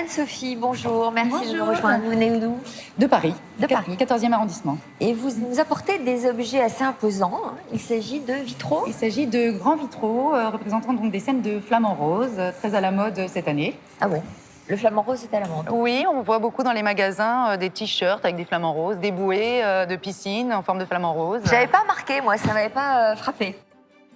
Anne-Sophie, bonjour, merci de nous Bonjour. rejoindre. Vous venez d'où? De Paris, De Paris. 14e arrondissement. Et vous nous apportez des objets assez imposants. Il s'agit de vitraux. Il s'agit de grands vitraux représentant donc des scènes de flamants roses, très à la mode cette année. Ah bon? Le flamant rose est à la mode. Oui, on voit beaucoup dans les magasins des t-shirts avec des flamants roses, des bouées de piscine en forme de flamants roses. J'avais pas remarqué, moi, ça m'avait pas frappé.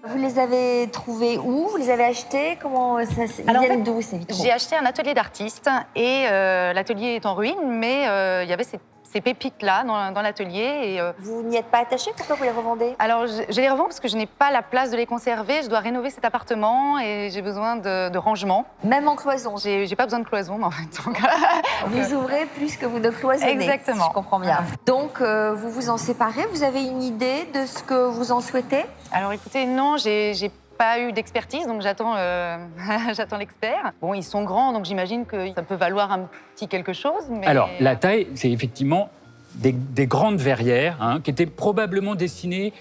Vous les avez trouvés où? Vous les avez achetés? Comment ça? Ils Alors, en viennent fait, d'où ces vitraux? J'ai acheté un atelier d'artiste et l'atelier est en ruine, mais il y avait ces pépites-là dans l'atelier. Et, Vous n'y êtes pas attaché? Pourquoi vous les revendez? alors, je les revends parce que je n'ai pas la place de les conserver. Je dois rénover cet appartement et j'ai besoin de rangement. Même en cloison. J'ai pas besoin de cloison, mais en fait. Vous ouvrez plus que vous ne cloisonnez. Exactement. Si je comprends bien. Donc, vous vous en séparez. Vous avez une idée de ce que vous en souhaitez? Alors écoutez, non, j'ai pas eu d'expertise, donc j'attends j'attends l'expert. Bon, ils sont grands, donc j'imagine que ça peut valoir un petit quelque chose. Mais... Alors, la taille, c'est effectivement des grandes verrières qui étaient probablement destinées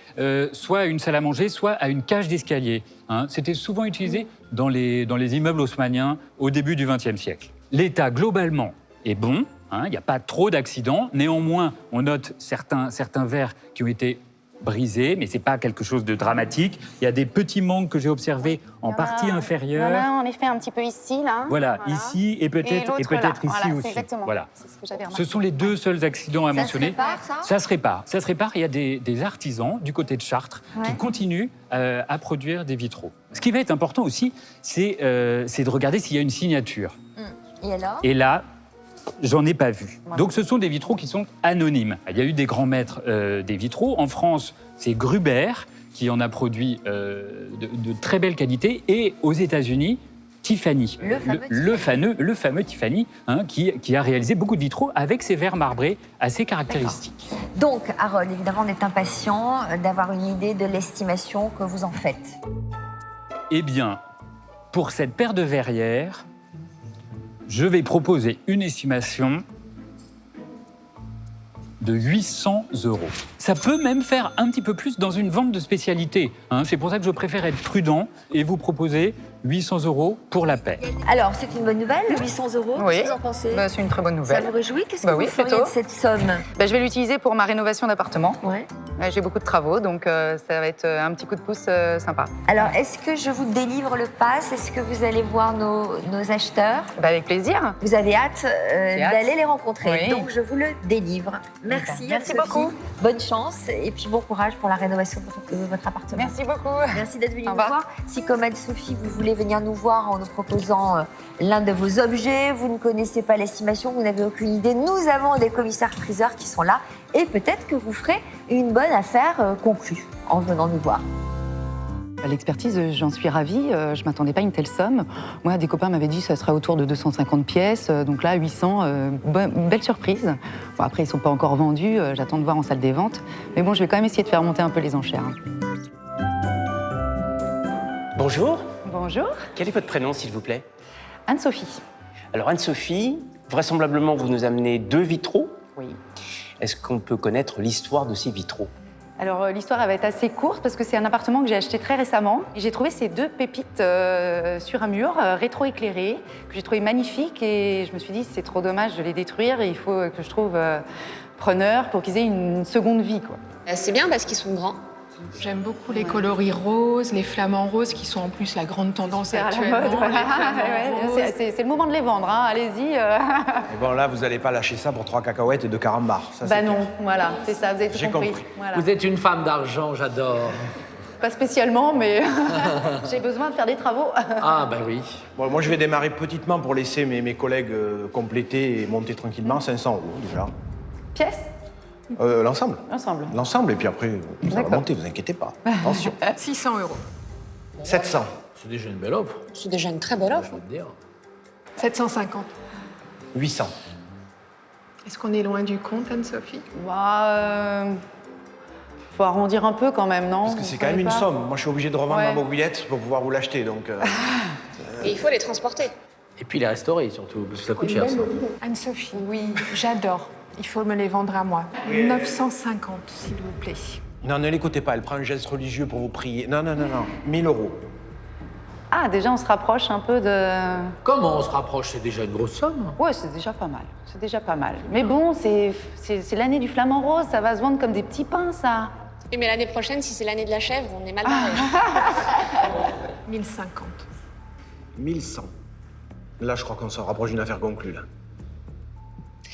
soit à une salle à manger, soit à une cage d'escalier. C'était souvent utilisé dans les immeubles haussmanniens au début du XXe siècle. L'état, globalement, est bon. Il n'y a pas trop d'accidents. Néanmoins, on note certains verres qui ont été brisés, mais ce n'est pas quelque chose de dramatique. Il y a des petits manques que j'ai observés en partie inférieure. Il y en a en effet un petit peu ici, là. Voilà, ici et peut-être ici voilà, aussi. Exactement. Voilà. C'est ce que j'avais remarqué. Ce sont les deux seuls accidents à mentionner. Ça se répare, ça? Ça se répare. Ça se répare. Il y a des artisans du côté de Chartres qui continuent à produire des vitraux. Ce qui va être important aussi, c'est de regarder s'il y a une signature. Et alors? Et là, j'en ai pas vu. Donc ce sont des vitraux qui sont anonymes. Il y a eu des grands maîtres des vitraux. En France, c'est Gruber qui en a produit de très belle qualité. Et aux États-Unis, Tiffany. Le fameux Tiffany qui a réalisé beaucoup de vitraux avec ses verres marbrés assez caractéristiques. Donc, Harold, évidemment, on est impatient d'avoir une idée de l'estimation que vous en faites. Eh bien, pour cette paire de verrières, je vais proposer une estimation de 800 €. Ça peut même faire un petit peu plus dans une vente de spécialité. C'est pour ça que je préfère être prudent et vous proposer 800 € pour la paire. Alors, c'est une bonne nouvelle, 800 €. Oui. Qu'est-ce que vous en pensez? C'est une très bonne Ça nouvelle. vous réjouit? Qu'est-ce que oui, vous feriez plutôt. de cette somme? Je vais l'utiliser pour ma rénovation d'appartement. Ouais. J'ai beaucoup de travaux, donc ça va être un petit coup de pouce sympa. Alors, est-ce que je vous délivre le pass? Est-ce que vous allez voir nos acheteurs? Avec plaisir. Vous avez hâte d'aller les rencontrer. Oui. Donc, je vous le délivre. Merci. Merci Anne-Sophie. beaucoup. Bonne chance et puis bon courage pour la rénovation de votre appartement. Merci beaucoup. Merci d'être venu Au nous revoir. voir. Si, comme Anne-Sophie, vous voulez venir nous voir en nous proposant l'un de vos objets, vous ne connaissez pas l'estimation, vous n'avez aucune idée, nous avons des commissaires-priseurs qui sont là et peut-être que vous ferez une bonne affaire conclue en venant nous voir. L'expertise, j'en suis ravie. Je ne m'attendais pas à une telle somme. Moi, des copains m'avaient dit que ça serait autour de 250 pièces. Donc là, 800, belle surprise. Bon, après, ils ne sont pas encore vendus. J'attends de voir en salle des ventes. Mais bon, je vais quand même essayer de faire monter un peu les enchères. Bonjour, Bonjour. quel est votre prénom s'il vous plaît? Anne-Sophie. Alors Anne-Sophie, vraisemblablement vous nous amenez 2 vitraux. Oui. Est-ce qu'on peut connaître l'histoire de ces vitraux? Alors, l'histoire elle va être assez courte parce que c'est un appartement que j'ai acheté très récemment. Et j'ai trouvé ces 2 pépites sur un mur, rétro-éclairé, que j'ai trouvé magnifiques. Et je me suis dit, c'est trop dommage de les détruire. Et il faut que je trouve preneur pour qu'ils aient une seconde vie, quoi. C'est bien parce qu'ils sont grands. J'aime beaucoup les coloris roses, les flamants roses qui sont en plus la grande tendance C'est à la actuellement. mode, voilà. Les flamants roses. C'est le moment de les vendre, hein. Allez-y. Et bon, là, vous n'allez pas lâcher ça pour 3 cacahuètes et 2 carambars. Ça, Bah c'est non, clair. voilà, c'est ça, vous avez tout J'ai compris. compris. Voilà. Vous êtes une femme d'argent, j'adore. Pas spécialement, mais j'ai besoin de faire des travaux. Ah, ben oui. Bon, moi, je vais démarrer petitement pour laisser mes collègues compléter et monter tranquillement. 500 € déjà. Pièce L'ensemble. Ensemble. L'ensemble, et puis après, ça va D'accord. monter, vous inquiétez pas. Attention. 600 €. 700. C'est déjà une belle offre, C'est déjà une très belle offre. je veux te dire. 750. 800. Est-ce qu'on est loin du compte, Anne-Sophie? Bah, faut arrondir un peu quand même, non? Parce que c'est Vous quand même savez une pas somme. Moi, je suis obligé de revendre Ouais. ma mobilette pour pouvoir vous l'acheter, donc... Et il faut les transporter. Et puis les restaurer surtout, parce que ça coûte cher ça. Anne-Sophie, oui, j'adore. Il faut me les vendre à moi. 950, s'il vous plaît. Non, ne l'écoutez pas, elle prend un geste religieux pour vous prier. Non, non, non, non. 1000 €. Ah, déjà, on se rapproche un peu de... Comment on se rapproche? C'est déjà une grosse somme. Ouais, c'est déjà pas mal. C'est déjà pas mal. Mais bon, c'est l'année du flamant rose, ça va se vendre comme des petits pains, ça. Oui, mais l'année prochaine, si c'est l'année de la chèvre, on est mal barré. 1050. 1100. Là, je crois qu'on se rapproche d'une affaire conclue, là.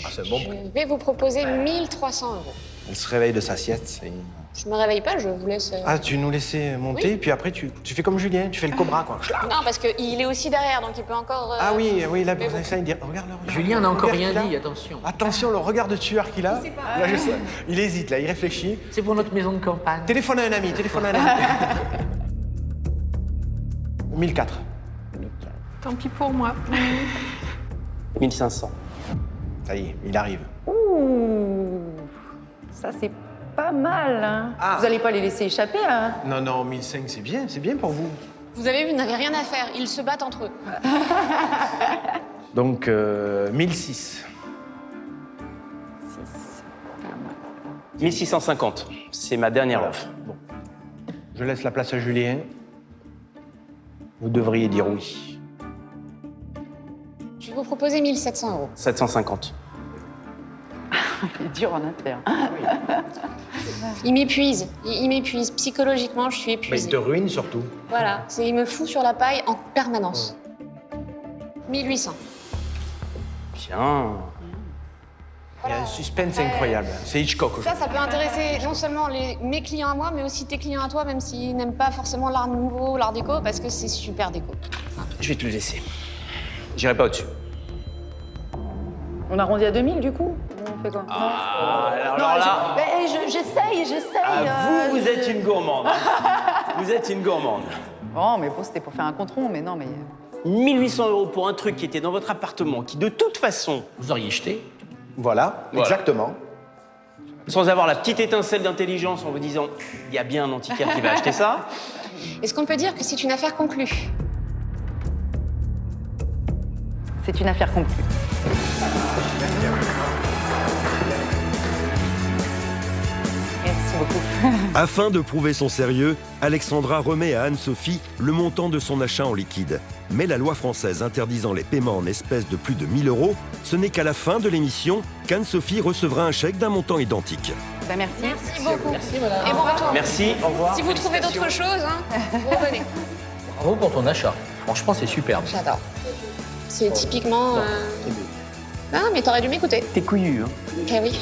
Ah, c'est un bon prix. Je vais vous proposer 1300 €. Elle se réveille de sa sieste. Je me réveille pas, je vous laisse. Ah, tu nous laissais monter, Oui. puis après, tu fais comme Julien, tu fais le cobra, quoi. Non, parce qu'il est aussi derrière, donc il peut encore. Ah oui, là, mais bon. ça, il dit, regarde-le. Julien n'a encore rien Regarde dit, qu'il a. attention. Attention, le regard de tueur qu'il a. Là, je sais. Il hésite, là, il réfléchit. C'est pour notre maison de campagne. Téléphone à un ami. 1004. Tant pis pour moi. 1500. Ça y est, il arrive. Ouh, ça c'est pas mal, hein. Ah. Vous allez pas les laisser échapper, hein. Non, 1005, c'est bien pour vous. Vous avez vu, vous n'avez rien à faire. Ils se battent entre eux. Donc, 1006. 1650. C'est ma dernière offre. Bon. Je laisse la place à Julien. Vous devriez dire oui. Je vais vous proposer 1700 €. 750. Il est dur en interne. Il m'épuise. Il m'épuise. Psychologiquement, je suis Mais épuisée. il te ruine surtout. Voilà. Il me fout sur la paille en permanence. 1800. Bien. Il y a un suspense incroyable. C'est Hitchcock. Ça peut intéresser non seulement mes clients à moi, mais aussi tes clients à toi, même s'ils n'aiment pas forcément l'art nouveau, l'art déco, parce que c'est super déco. Je vais te le laisser. J'irai pas au-dessus. On arrondit à 2000 du coup. On fait quoi? Alors Non, là, j'essaye. vous êtes une gourmande. Vous êtes une gourmande. Oh, mais bon, c'était pour faire un compte rond, mais non, mais... 1800 € pour un truc qui était dans votre appartement, qui de toute façon, Vous auriez jeté. Voilà, Voilà. exactement. sans avoir la petite étincelle d'intelligence en vous disant il y a bien un antiquaire qui va acheter ça. Est-ce qu'on peut dire que c'est une affaire conclue? C'est une affaire conclue. Merci beaucoup. Afin de prouver son sérieux, Alexandra remet à Anne-Sophie le montant de son achat en liquide. Mais la loi française interdisant les paiements en espèces de plus de 1 000 €, ce n'est qu'à la fin de l'émission qu'Anne-Sophie recevra un chèque d'un montant identique. Ben, merci. Merci beaucoup. Et bon retour. Merci, au revoir. Si vous trouvez d'autres choses, vous revenez. Bravo pour ton achat. Franchement, c'est superbe. J'adore. C'est typiquement... Ah, mais t'aurais dû m'écouter. T'es couillu, hein. Eh oui.